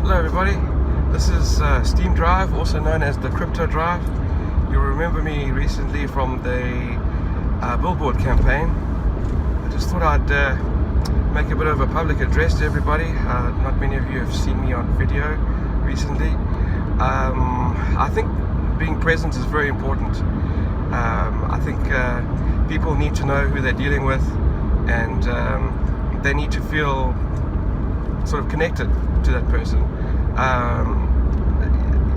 Hello everybody, this is Steem Drive, also known as TheCryptoDrive. You'll remember me recently from the billboard campaign. I just thought I'd make a bit of a public address to everybody. Not many of you have seen me on video recently. I think being present is very important. I think people need to know who they're dealing with, and they need to feel sort of connected to that person.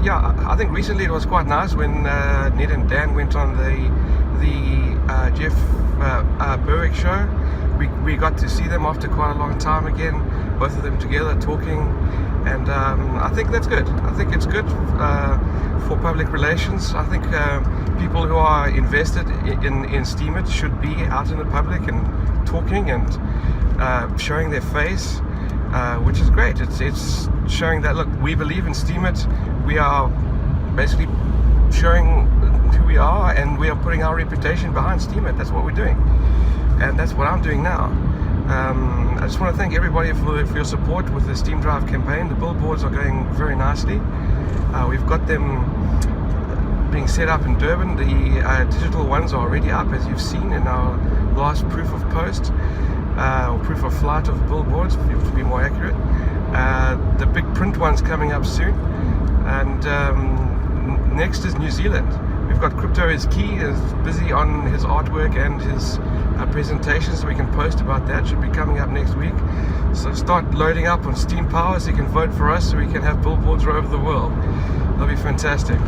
Yeah, I think recently it was quite nice when Ned and Dan went on the Jeff Berwick show. We got to see them after quite a long time again, both of them together talking, and I think that's good. I think it's good for public relations. I think people who are invested in Steemit should be out in the public and talking and showing their face, which is great. It's showing that, look, we believe in Steemit. We are basically showing who we are, and we are putting our reputation behind Steemit. That's what we're doing, and that's what I'm doing now. I just want to thank everybody for your support with the Steem Drive campaign. The billboards are going very nicely. We've got them being set up in Durban. The digital ones are already up, as you've seen in our last proof of post, or proof of flight of billboards, to be more accurate. The big print one's coming up soon, and next is New Zealand. We've got Crypto is Key, is busy on his artwork and his presentations, so we can post about that. Should be coming up next week. So start loading up on Steem Power so you can vote for us, so we can have billboards all over the world. That'll be fantastic.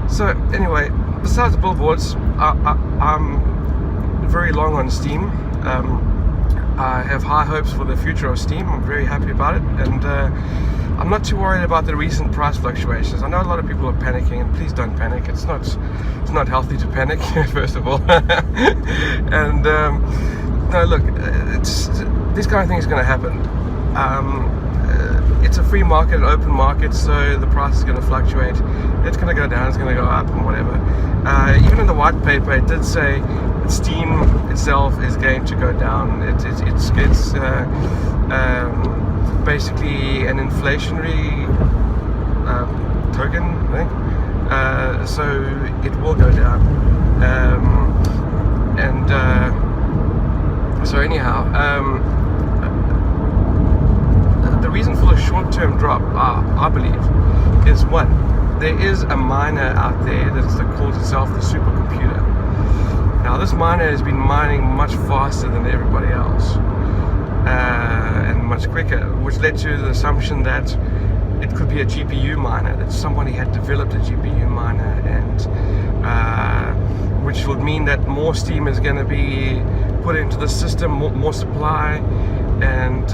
So anyway, besides billboards, I'm very long on Steem. I have high hopes for the future of Steem. I'm very happy about it, and I'm not too worried about the recent price fluctuations. I know a lot of people are panicking, and please don't panic. It's not healthy to panic, first of all. And no, look, this kind of thing is going to happen. It's a free market, an open market, so the price is going to fluctuate. It's going to go down, it's going to go up, and whatever. Even in the white paper, it did say Steem itself is going to go down. It's basically an inflationary token, I think. So it will go down. So anyhow, the reason for the short-term drop, I believe, is one, there is a miner out there that calls itself the supercomputer. Now, this miner has been mining much faster than everybody else, and much quicker, which led to the assumption that it could be a GPU miner, that somebody had developed a GPU miner, and which would mean that more Steem is going to be put into the system, more supply, and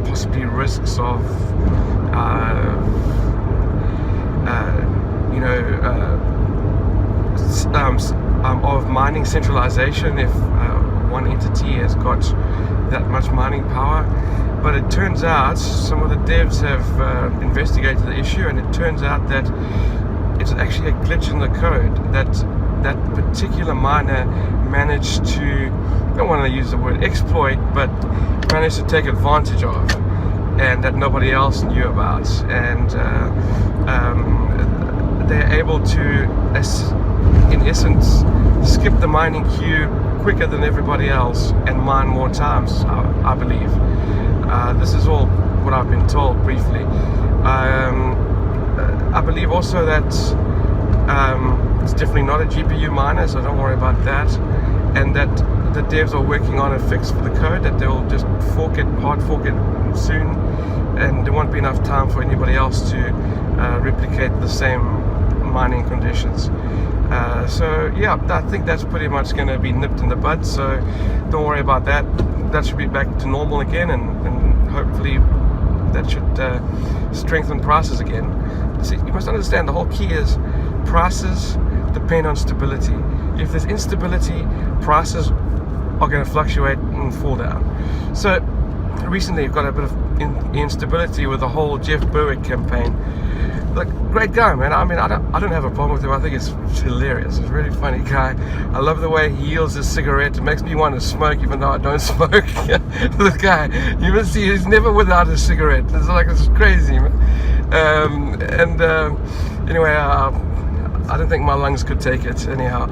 possibly risks of of mining centralization if one entity has got that much mining power. But it turns out some of the devs have investigated the issue, and it turns out that it's actually a glitch in the code that particular miner managed to, I don't want to use the word exploit, but managed to take advantage of, and that nobody else knew about. And they're able to, in essence, skip the mining queue quicker than everybody else and mine more times, I believe. This is all what I've been told briefly. I believe also that it's definitely not a GPU miner, so don't worry about that, and that the devs are working on a fix for the code, that they'll just hard fork it soon, and there won't be enough time for anybody else to replicate the same mining conditions. So yeah, I think that's pretty much going to be nipped in the bud, so don't worry about that. That should be back to normal again, and hopefully that should strengthen prices again. See, you must understand, the whole key is prices depend on stability. If there's instability, prices are going to fluctuate and fall down. So recently you've got a bit of instability with the whole Jeff Berwick campaign. Look, great guy, man. I mean, I don't have a problem with him. I think it's hilarious. He's a really funny guy. I love the way he yields his cigarette. It makes me want to smoke, even though I don't smoke. This guy, you must see, he's never without a cigarette. It's crazy, man. Anyway, I don't think my lungs could take it anyhow.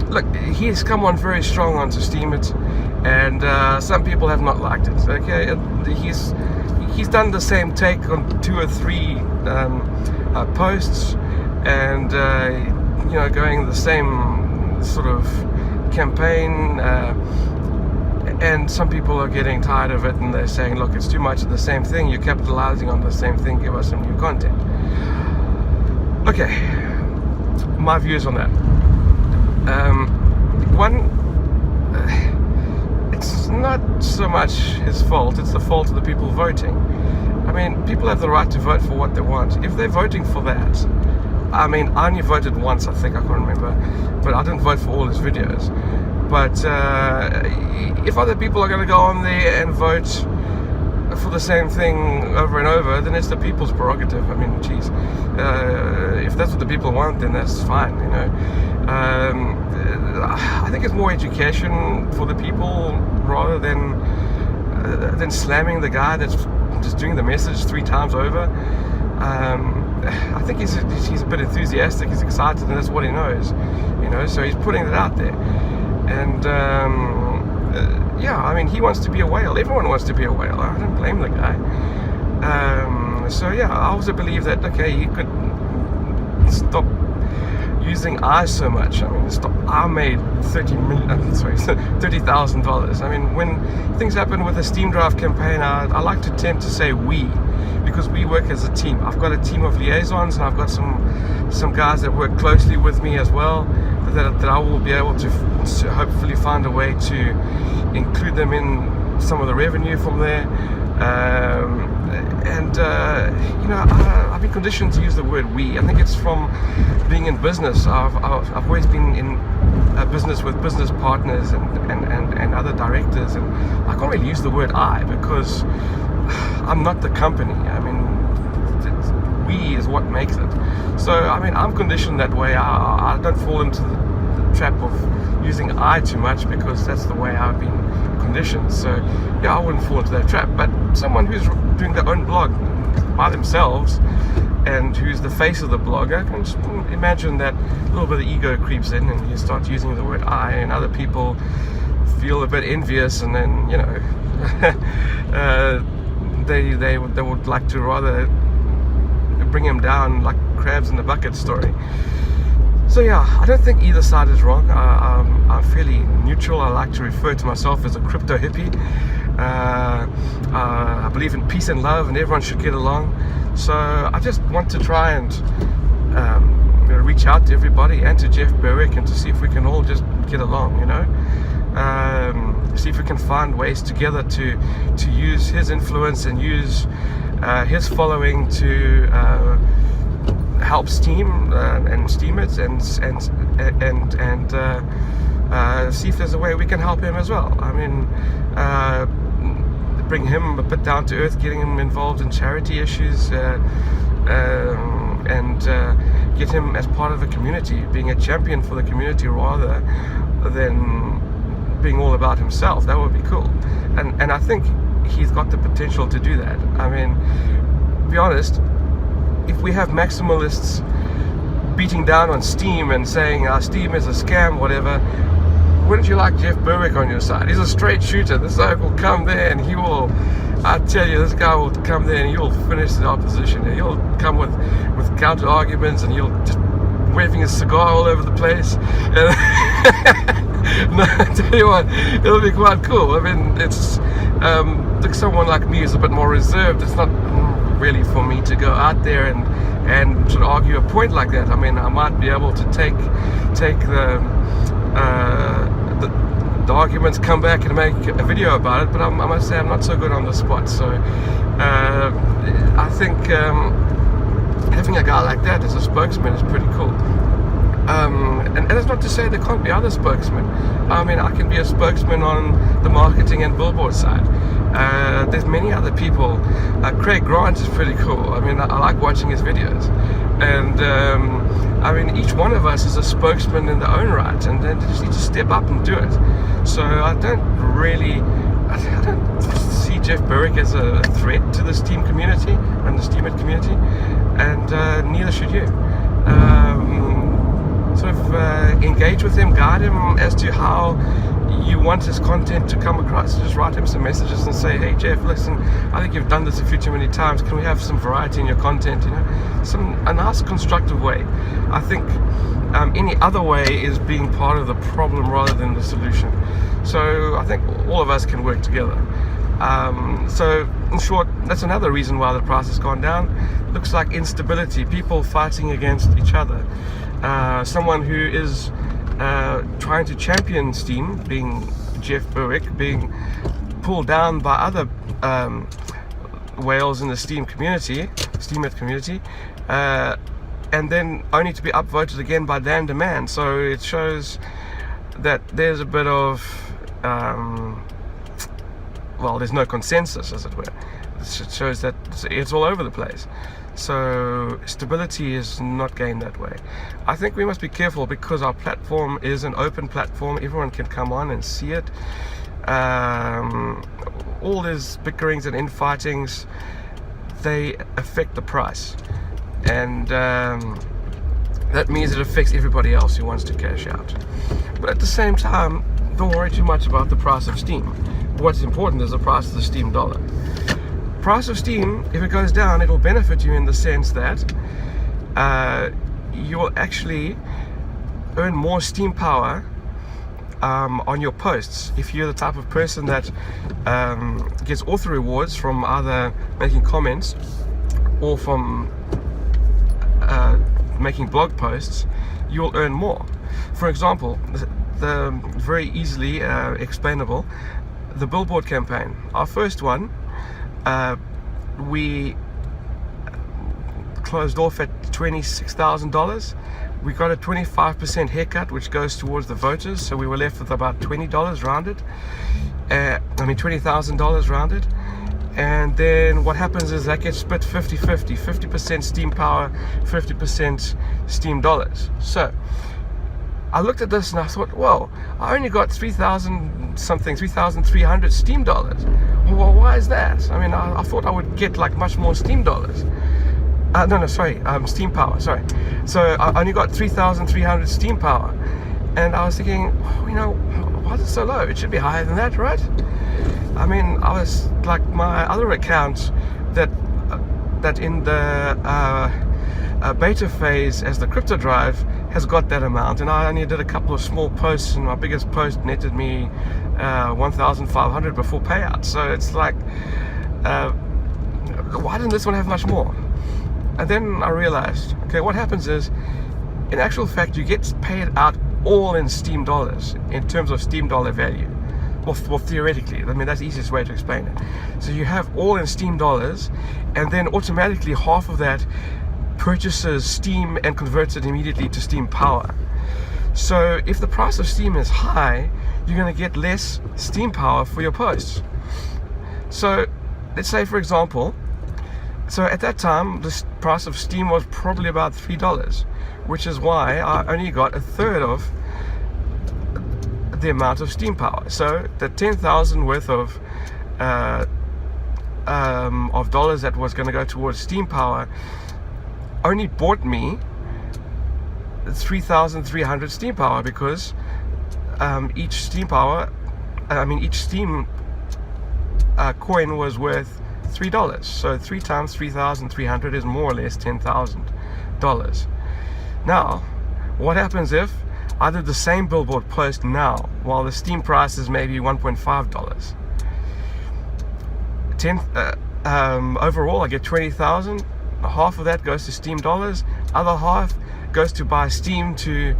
Look, he's come on very strong onto Steemit, and some people have not liked it. Okay, he's done the same take on 2 or 3 posts, and going the same sort of campaign. And some people are getting tired of it, and they're saying, look, it's too much of the same thing. You're capitalizing on the same thing. Give us some new content. Okay, my views on that. It's not so much his fault. It's the fault of the people voting. I mean, people have the right to vote for what they want. If they're voting for that, I mean, I only voted once, I think, I can't remember, but I didn't vote for all his videos. But if other people are going to go on there and vote for the same thing over and over, then it's the people's prerogative. I mean, geez, if that's what the people want, then that's fine, you know. I think it's more education for the people rather than slamming the guy that's just doing the message 3 times over. I think he's a bit enthusiastic, he's excited, and that's what he knows, you know, so he's putting it out there. And yeah, I mean, he wants to be a whale. Everyone wants to be a whale. I don't blame the guy. So yeah, I also believe that, okay, he could stop using I so much. I mean, I made $30,000. I mean, when things happen with the Steem Drive campaign, I like to tend to say we, because we work as a team. I've got a team of liaisons, and I've got some guys that work closely with me as well, that I will be able to hopefully find a way to include them in some of the revenue from there. You know, I've been conditioned to use the word we. I think it's from being in business. I've always been in a business with business partners and other directors, and I can't really use the word I, because I'm not the company. I mean, we is what makes it. So I mean, I'm conditioned that way. I don't fall into the trap of using I too much, because that's the way I've been conditioned. So yeah, I wouldn't fall into that trap. But someone who's doing their own blog by themselves and who's the face of the blog, I can just imagine that a little bit of ego creeps in, and you start using the word I, and other people feel a bit envious, and then, you know, they would like to rather bring him down like crabs in the bucket story. So yeah, I don't think either side is wrong. I'm fairly neutral. I like to refer to myself as a crypto hippie. I believe in peace and love, and everyone should get along. So I just want to try and reach out to everybody and to Jeff Berwick, and to see if we can all just get along, you know. See if we can find ways together to use his influence and use his following to help Steem and Steemit, and see if there's a way we can help him as well. I mean, bring him a bit down to earth, getting him involved in charity issues, and get him as part of the community, being a champion for the community rather than being all about himself. That would be cool. And I think he's got the potential to do that. I mean, to be honest, if we have maximalists beating down on Steem and saying Steem is a scam, whatever, wouldn't you like Jeff Berwick on your side? He's a straight shooter. This guy will come there and he will, I tell you, this guy will come there and he'll finish the opposition. And he'll come with counter arguments, and he'll just waving his cigar all over the place. And no, I tell you what, it'll be quite cool. I mean, it's like someone like me is a bit more reserved. It's not really for me to go out there and sort of argue a point like that. I mean, I might be able to take the arguments, come back and make a video about it, but I must say I'm not so good on the spot. So I think having a guy like that as a spokesman is pretty cool. And that's not to say there can't be other spokesmen. I mean, I can be a spokesman on the marketing and billboard side. There's many other people. Craig Grant is pretty cool. I mean, I like watching his videos, and I mean, each one of us is a spokesman in their own right, and then just need to step up and do it. So I don't see Jeff Berwick as a threat to the Steem community and the Steemit community, and neither should you. Sort of engage with him, guide him as to how you want his content to come across. Just write him some messages and say, hey Jeff, listen, I think you've done this a few too many times, can we have some variety in your content, you know, a nice constructive way. I think any other way is being part of the problem rather than the solution. So I think all of us can work together. So in short, that's another reason why the price has gone down. Looks like instability, people fighting against each other. Someone who is trying to champion Steem, being Jeff Berwick, being pulled down by other whales in the Steemit community, and then only to be upvoted again by Dan Demand. So it shows that there's a bit of well, there's no consensus, as it were. It shows that it's all over the place. So stability is not gained that way. I think we must be careful because our platform is an open platform. Everyone can come on and see it. All these bickerings and infightings, they affect the price, and that means it affects everybody else who wants to cash out. But at the same time, don't worry too much about the price of Steem. What's important is the price of the Steem dollar. Price of Steem, if it goes down, it will benefit you in the sense that you will actually earn more Steem power on your posts. If you're the type of person that gets author rewards from either making comments or from making blog posts, you'll earn more. For example, the very easily explainable, the billboard campaign. Our first one, we closed off at $26,000. We got a 25% haircut, which goes towards the voters, so we were left with about $20 rounded. $20,000 rounded. And then what happens is that gets split 50-50, 50% Steem power, 50% Steem dollars. So I looked at this and I thought, well, I only got 3,300 Steem dollars. Well, why is that? I mean, I thought I would get like much more Steem dollars. Steem power, sorry. So I only got 3,300 Steem power. And I was thinking, you know, why is it so low? It should be higher than that, right? I mean, I was like, my other account that in the beta phase as TheCryptoDrive has got that amount, and I only did a couple of small posts, and my biggest post netted me 1,500 before payout. So it's like, why didn't this one have much more? And then I realized, okay, what happens is, in actual fact, you get paid out all in Steem dollars in terms of Steem dollar value. Well, theoretically, I mean, that's the easiest way to explain it. So you have all in Steem dollars, and then automatically half of that purchases Steem and converts it immediately to Steem power. So if the price of Steem is high, you're going to get less Steem power for your posts. So let's say, for example, so at that time the price of Steem was probably about $3, which is why I only got a third of the amount of Steem power. So the 10,000 worth of dollars that was going to go towards Steem power only bought me 3,300 Steem power, because each Steem coin was worth $3. So 3 times 3,300 is more or less $10,000. Now, what happens if I did the same billboard post now, while the Steem price is maybe $1.5? Overall, I get 20,000. Half of that goes to Steem dollars. Other half goes to buy Steem to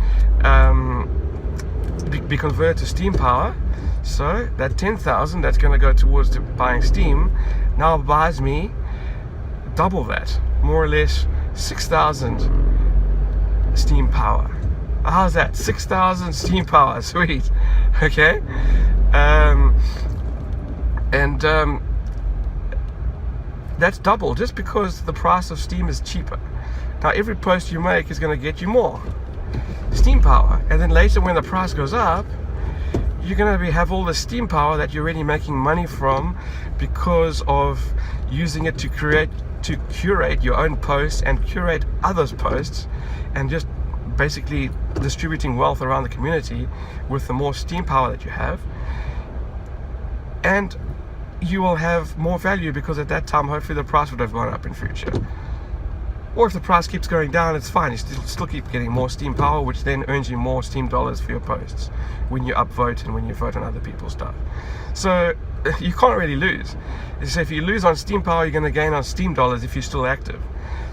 be converted to Steem power. So that 10,000 that's going to go towards to buying Steem now buys me double that, more or less 6,000 Steem power. How's that? 6,000 Steem power, sweet. Okay. And that's double just because the price of Steem is cheaper. Now every post you make is going to get you more Steem power, and then later when the price goes up, you're going to have all the Steem power that you're already making money from because of using it to curate your own posts and curate others' posts, and just basically distributing wealth around the community with the more Steem power that you have. And you will have more value because at that time hopefully the price would have gone up in future. Or if the price keeps going down, it's fine, you still keep getting more Steem power, which then earns you more Steem dollars for your posts when you upvote and when you vote on other people's stuff. So you can't really lose. So if you lose on Steem power, you're going to gain on Steem dollars if you're still active.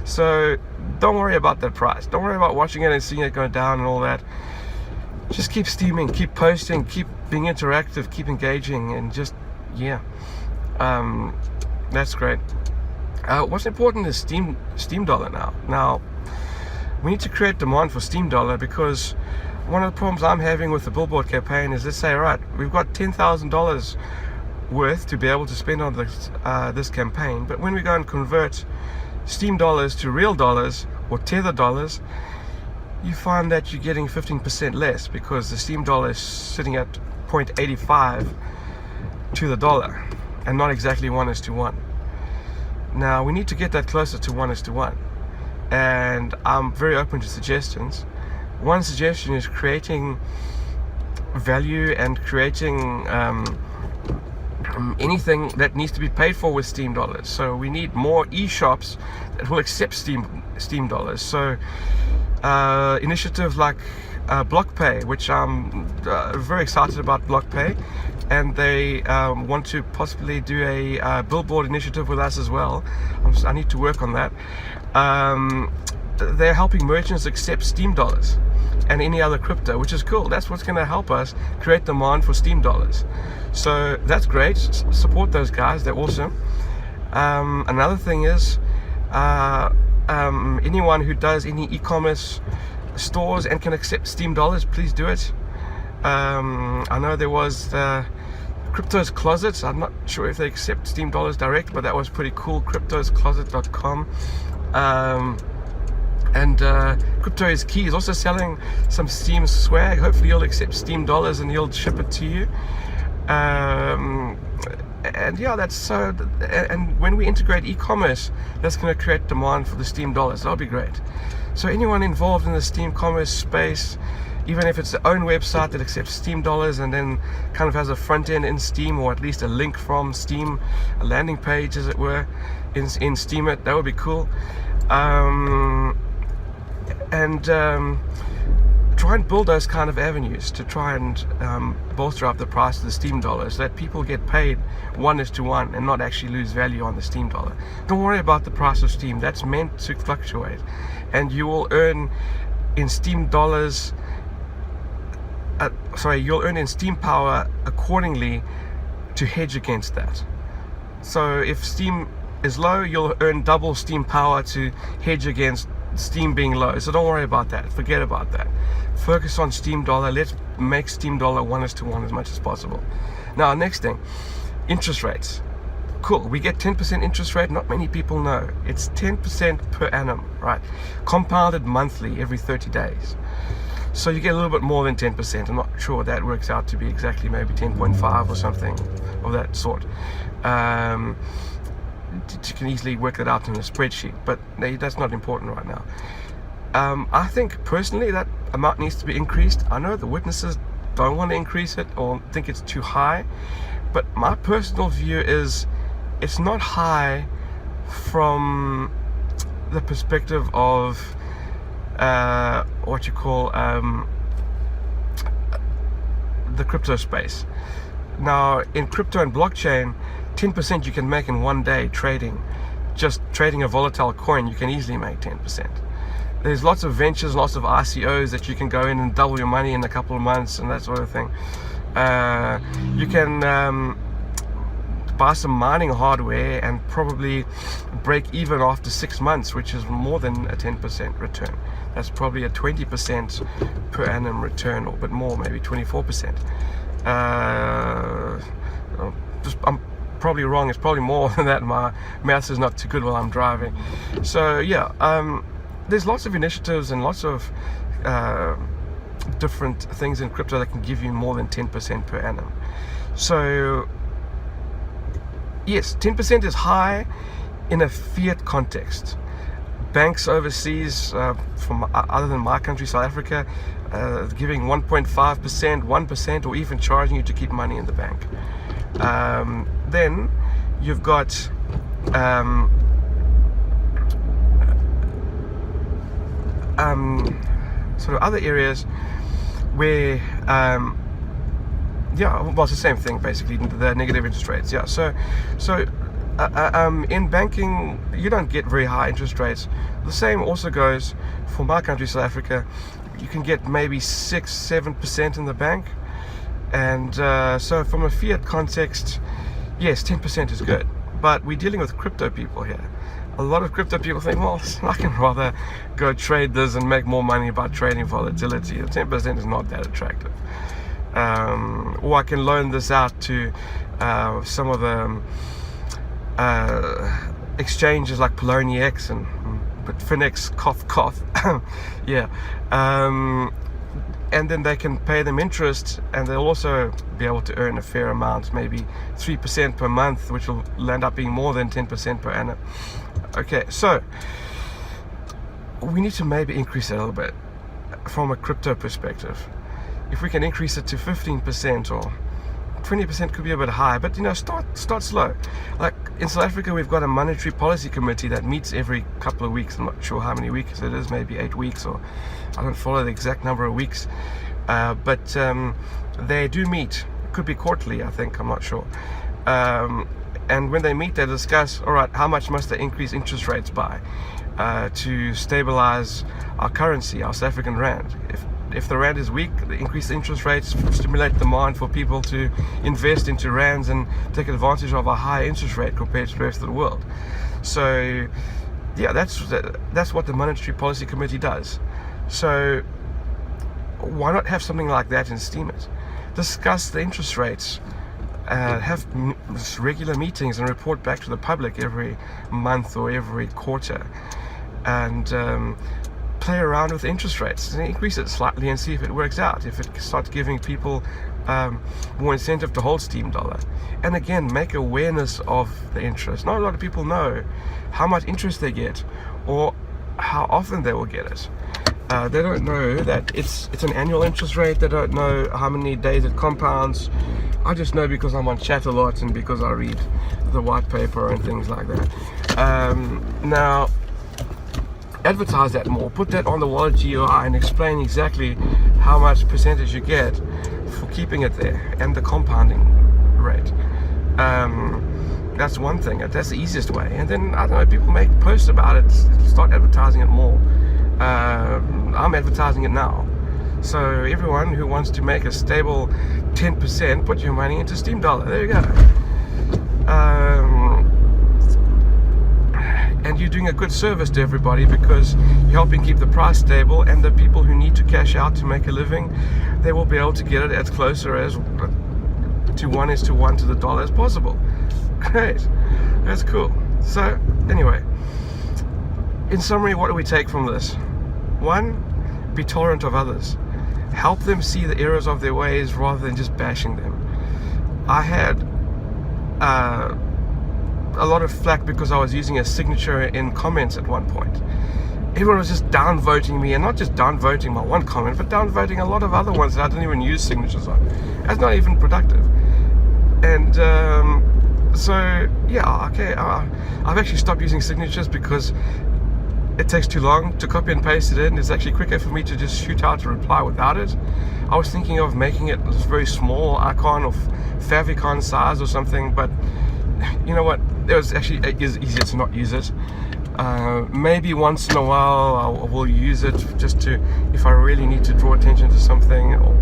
So don't worry about that price. Don't worry about watching it and seeing it go down and all that. Just keep steaming, keep posting, keep being interactive, keep engaging, and just, yeah, that's great. What's important is Steem dollar now. Now, we need to create demand for Steem dollar, because one of the problems I'm having with the billboard campaign is, let's say, all right, we've got $10,000 worth to be able to spend on this campaign, but when we go and convert Steem dollars to real dollars or Tether dollars, you find that you're getting 15% less because the Steem dollar is sitting at 0.85 to the dollar and not exactly 1:1. Now we need to get that closer to 1:1, and I'm very open to suggestions. One suggestion is creating value and creating anything that needs to be paid for with Steem dollars. So we need more e-shops that will accept Steem dollars. So initiatives like BlockPay, which I'm very excited about BlockPay, and they want to possibly do a billboard initiative with us as well. I need to work on that. They're helping merchants accept Steem dollars and any other crypto, which is cool. That's what's going to help us create demand for Steem dollars. So that's great. Support those guys. They're awesome. Another thing is anyone who does any e-commerce stores and can accept Steem dollars, please do it. I know there was the Crypto's Closet. I'm not sure if they accept Steem dollars direct, but that was pretty cool. cryptoscloset.com. And Crypto is Key is also selling some Steem swag. Hopefully you'll accept Steem dollars and he'll ship it to you. And yeah, that's so. And when we integrate e-commerce, that's going to create demand for the Steem dollars. That'll be great. So anyone involved in the Steem commerce space, even if it's their own website that accepts Steem dollars and then kind of has a front end in Steem, or at least a link from Steem, a landing page as it were, in Steemit, that would be cool. Try and build those kind of avenues to try and bolster up the price of the Steem dollar, so that people get paid 1:1 and not actually lose value on the Steem dollar. Don't worry about the price of Steem. That's meant to fluctuate, and you will earn in Steem dollars. You'll earn in Steem power accordingly to hedge against that. So if Steem is low, you'll earn double Steem power to hedge against Steem being low. So don't worry about that. Forget about that. Focus on Steem dollar. Let's make Steem dollar 1:1 as much as possible. Now, next thing, interest rates. Cool. We get 10% interest rate. Not many people know. It's 10% per annum, right? Compounded monthly every 30 days. So you get a little bit more than 10%. I'm not sure what that works out to be exactly, maybe 10.5 or something of that sort. You can easily work that out in a spreadsheet, but that's not important right now. I think personally that amount needs to be increased. I know the witnesses don't want to increase it or think it's too high, but my personal view is it's not high from the perspective of what you call the crypto space. Now, in crypto and blockchain, 10% you can make in one day trading. Just trading a volatile coin, you can easily make 10%. There's lots of ventures, lots of ICOs that you can go in and double your money in a couple of months and that sort of thing. You can buy some mining hardware and probably break even after 6 months, which is more than a 10% return. That's probably a 20% per annum return, or a bit more, maybe 24%. I'm probably wrong. It's probably more than that. My maths is not too good while I'm driving. So yeah, there's lots of initiatives and lots of different things in crypto that can give you more than 10% per annum. So yes, 10% is high in a fiat context. Banks overseas, from other than my country, South Africa, giving 1.5%, 1%, or even charging you to keep money in the bank. Then you've got sort of other areas where yeah, well, it's the same thing basically, the negative interest rates. Yeah, so in banking you don't get very high interest rates. The same also goes for my country, South Africa. You can get maybe 6-7% in the bank, and so from a fiat context, yes, 10% is good. But we're dealing with crypto people here. A lot of crypto people think, well, I can rather go trade this and make more money by trading volatility. 10% is not that attractive. Or I can loan this out to some of the exchanges like Poloniex but Finex, cough. Yeah. And then they can pay them interest, and they'll also be able to earn a fair amount, maybe 3% per month, which will end up being more than 10% per annum. Okay, so we need to maybe increase it a little bit from a crypto perspective. If we can increase it to 15% or 20%, could be a bit high, but start slow. Like in South Africa, we've got a monetary policy committee that meets every couple of weeks. I'm not sure how many weeks it is, maybe 8 weeks, or I don't follow the exact number of weeks, but they do meet. It could be quarterly, I think, I'm not sure. And when they meet, they discuss, all right, how much must they increase interest rates by to stabilize our currency, our South African rand. If the rand is weak, they increase the interest rates, stimulate demand for people to invest into rands and take advantage of a high interest rate compared to the rest of the world. So yeah, that's what the Monetary Policy Committee does. So why not have something like that in Steemit? Discuss the interest rates, have regular meetings and report back to the public every month or every quarter, and play around with interest rates and increase it slightly and see if it works out, if it starts giving people more incentive to hold Steem dollar. And again, make awareness of the interest. Not a lot of people know how much interest they get or how often they will get it. They don't know that it's an annual interest rate. They don't know how many days it compounds. I just know because I'm on chat a lot and because I read the white paper and things like that. Now, advertise that more, put that on the wallet GUI and explain exactly how much percentage you get for keeping it there and the compounding rate. That's one thing, that's the easiest way. And then, I don't know, people make posts about it, start advertising it more. I'm advertising it now. So everyone who wants to make a stable 10%, put your money into Steem dollar. There you go. And you're doing a good service to everybody because you're helping keep the price stable, and the people who need to cash out to make a living, they will be able to get it as closer as to 1:1 to the dollar as possible. Great, that's cool. So anyway, in summary, what do we take from this? 1, be tolerant of others. Help them see the errors of their ways rather than just bashing them. I had a lot of flack because I was using a signature in comments at one point. Everyone was just downvoting me, and not just downvoting my one comment, but downvoting a lot of other ones that I didn't even use signatures on. That's not even productive. And so yeah, okay, I've actually stopped using signatures because it takes too long to copy and paste it in. It's actually quicker for me to just shoot out a reply without it. I was thinking of making it this very small icon of favicon size or something, but you know what, it was actually easier to not use it. Maybe once in a while I will use it just to, if I really need to draw attention to something, or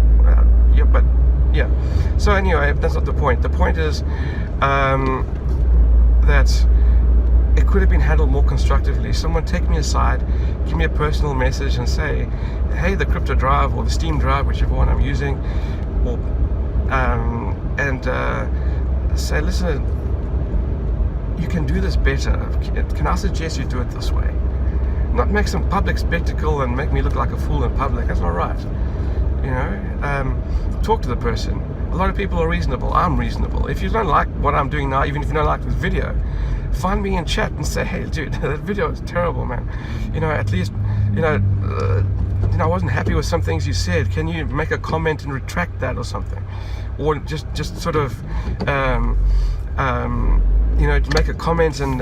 yeah, but yeah. So anyway, that's not the point. The point is that it could have been handled more constructively. Someone take me aside, give me a personal message and say, hey, the TheCryptoDrive or the Steem Drive, whichever one I'm using, or and say, listen, you can do this better. Can I suggest you do it this way? Not make some public spectacle and make me look like a fool in public. That's not right. You know, talk to the person. A lot of people are reasonable. I'm reasonable. If you don't like what I'm doing now, even if you don't like this video, find me in chat and say, hey, dude, that video is terrible, man. You know, at least, I wasn't happy with some things you said. Can you make a comment and retract that or something? Or just sort of, make a comment and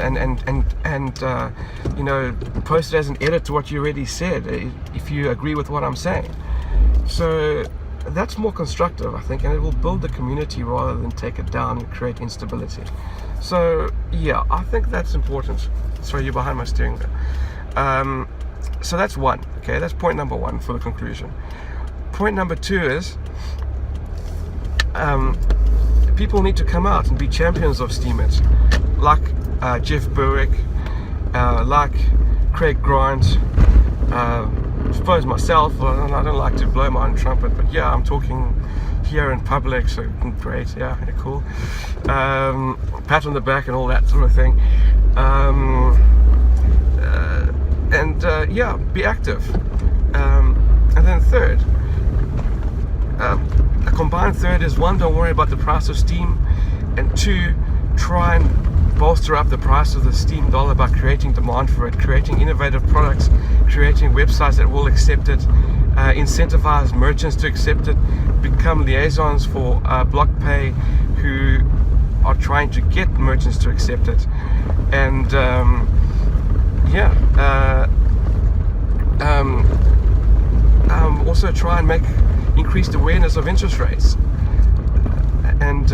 post it as an edit to what you already said, if you agree with what I'm saying. So that's more constructive, I think, and it will build the community rather than take it down and create instability. So yeah, I think that's important. Sorry, you're behind my steering wheel. So that's one. Okay, that's point number one for the conclusion. Point number two is people need to come out and be champions of Steemit, like Jeff Berwick, like Craig Grant, I suppose myself. I don't like to blow my own trumpet, but yeah, I'm talking here in public, so great, yeah, cool. Pat on the back and all that sort of thing. Yeah, be active. And then third, a combined third is, one, don't worry about the price of Steem, and two, try and bolster up the price of the Steem dollar by creating demand for it, creating innovative products, creating websites that will accept it, incentivize merchants to accept it, become liaisons for BlockPay who are trying to get merchants to accept it, and also try and make increased awareness of interest rates, and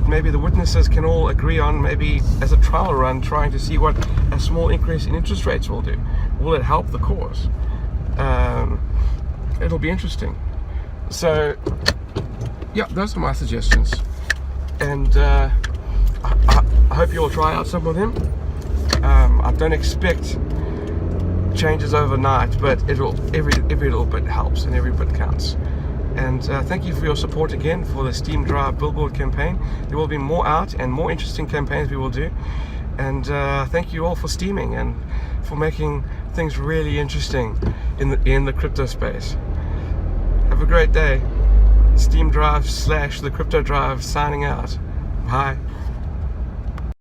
maybe the witnesses can all agree on, maybe as a trial run, trying to see what a small increase in interest rates will do. Will it help the cause? It'll be interesting. So yeah, those are my suggestions, and I hope you'll try out some of them. I don't expect changes overnight, but every little bit helps and every bit counts. And thank you for your support again for the Steem Drive billboard campaign. There will be more out and more interesting campaigns we will do. And thank you all for steaming and for making things really interesting in the crypto space. Have a great day. Steem Drive / TheCryptoDrive signing out. Bye.